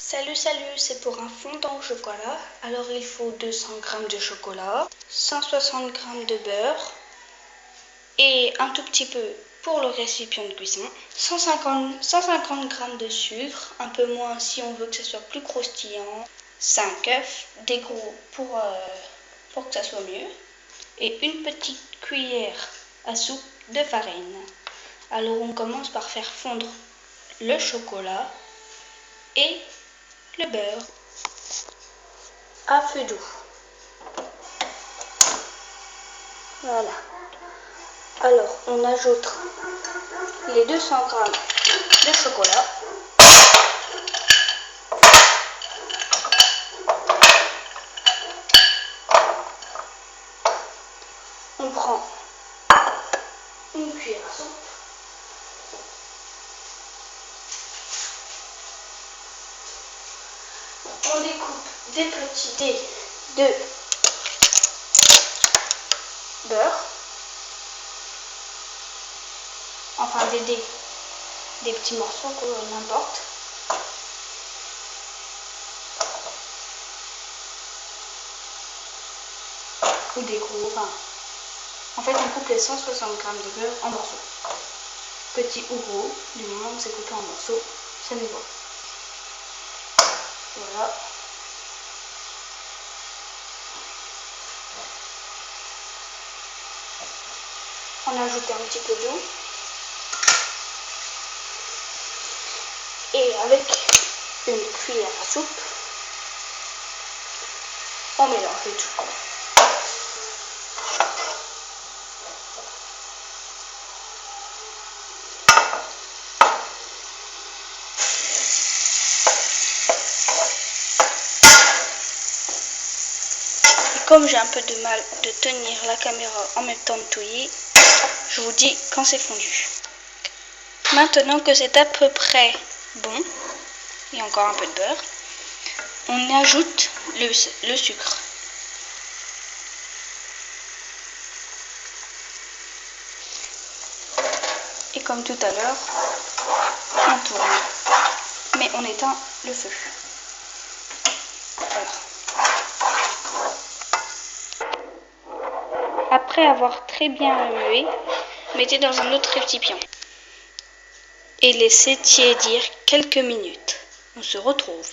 Salut, c'est pour un fondant au chocolat. Alors il faut 200 g de chocolat, 160 g de beurre et un tout petit peu pour le récipient de cuisson, 150 g de sucre, un peu moins si on veut que ça soit plus croustillant, 5 œufs, des gros pour que ça soit mieux, et une petite cuillère à soupe de farine. Alors on commence par faire fondre le chocolat et le beurre à feu doux. Voilà. Alors on ajoute les 200 g de chocolat. On prend une cuillère à soupe. On découpe des petits dés de beurre. Enfin des petits morceaux, n'importe. Ou des gros, en fait on coupe les 160 g de beurre en morceaux. Petit ou gros, du moment où c'est coupé en morceaux, ça nous va. Voilà. On ajoute un petit peu d'eau. Et avec une cuillère à soupe, on mélange le tout. Et comme j'ai un peu de mal de tenir la caméra en même temps de touiller, je vous dis quand c'est fondu. Maintenant que c'est à peu près bon, il y a encore un peu de beurre, on ajoute le sucre. Et comme tout à l'heure, on tourne. Mais on éteint le feu. Voilà. Après avoir très bien remué, mettez dans un autre récipient. Et laissez tiédir quelques minutes. On se retrouve.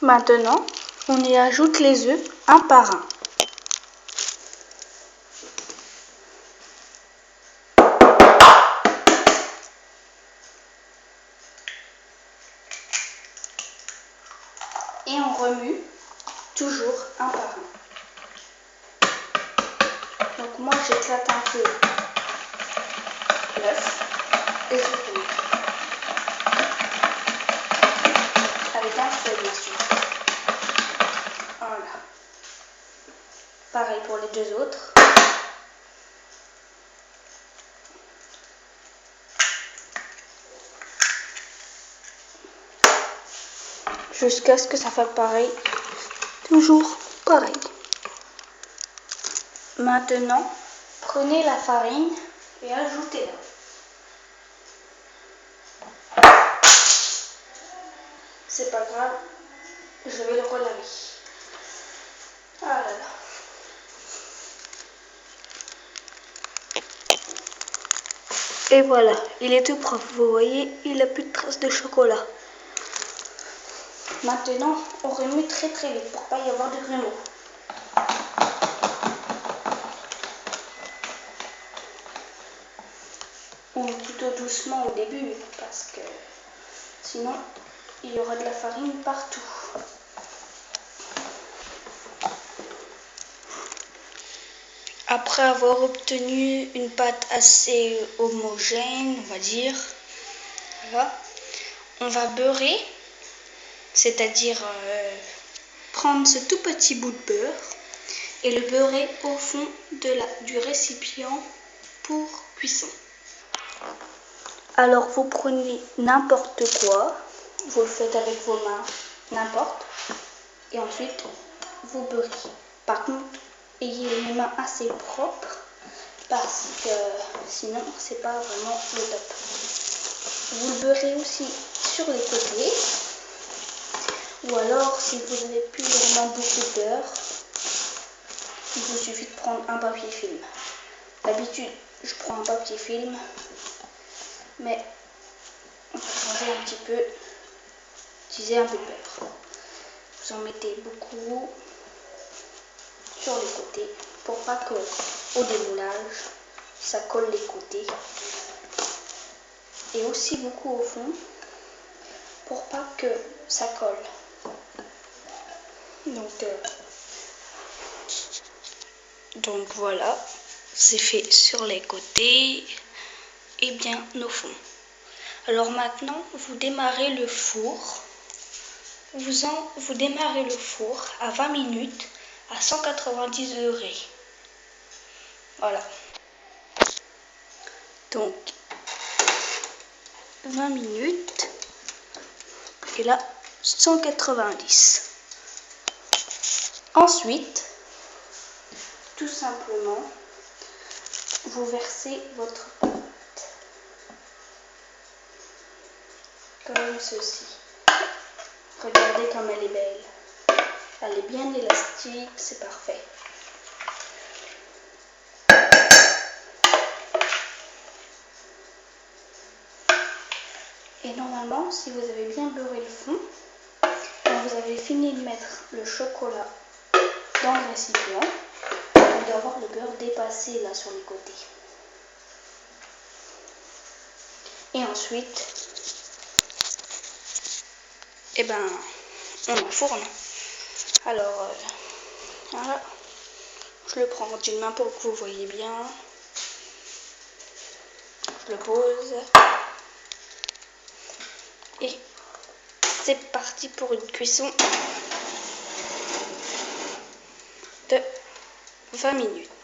Maintenant, on y ajoute les œufs un par un. Et on remue toujours un par un. Donc moi j'éclate un peu l'œuf et je remue. Avec un feu bien sûr. Voilà. Pareil pour les deux autres. Jusqu'à ce que ça fasse pareil. Toujours pareil. Maintenant, prenez la farine et ajoutez-la. C'est pas grave, je vais le relaver. Ah là là. Et voilà, il est tout propre. Vous voyez, il n'a plus de traces de chocolat. Maintenant, on remue très très vite pour ne pas y avoir de grumeaux. Ou plutôt doucement au début, parce que sinon, il y aura de la farine partout. Après avoir obtenu une pâte assez homogène, on va dire, voilà, on va beurrer, c'est-à-dire prendre ce tout petit bout de beurre et le beurrer au fond du récipient pour cuisson. Alors vous prenez n'importe quoi, vous le faites avec vos mains, n'importe, et ensuite vous beurrez. Par contre, ayez les mains assez propres parce que sinon c'est pas vraiment le top. Vous le beurrez aussi sur les côtés, ou alors si vous n'avez plus vraiment beaucoup de beurre, il vous suffit de prendre un papier film. D'habitude je prends un papier film, mais on va changer un petit peu, utiliser un peu de beurre. Vous en mettez beaucoup sur les côtés pour pas que au démoulage ça colle les côtés, et aussi beaucoup au fond pour pas que ça colle. Donc voilà, c'est fait sur les côtés et bien au fond. Alors maintenant vous démarrez le four. Vous démarrez le four à 20 minutes à 190 degrés. Voilà. Donc 20 minutes et là 190. Ensuite, tout simplement, vous versez votre pâte comme ceci. Regardez comme elle est belle. Elle est bien élastique, c'est parfait. Et normalement, si vous avez bien beurré le fond, quand vous avez fini de mettre le chocolat dans le récipient, vous devez avoir le beurre dépassé là sur les côtés. Et ensuite, on enfourne. Alors, voilà. Je le prends d'une main pour que vous voyez bien. Je le pose. Et c'est parti pour une cuisson de 20 minutes.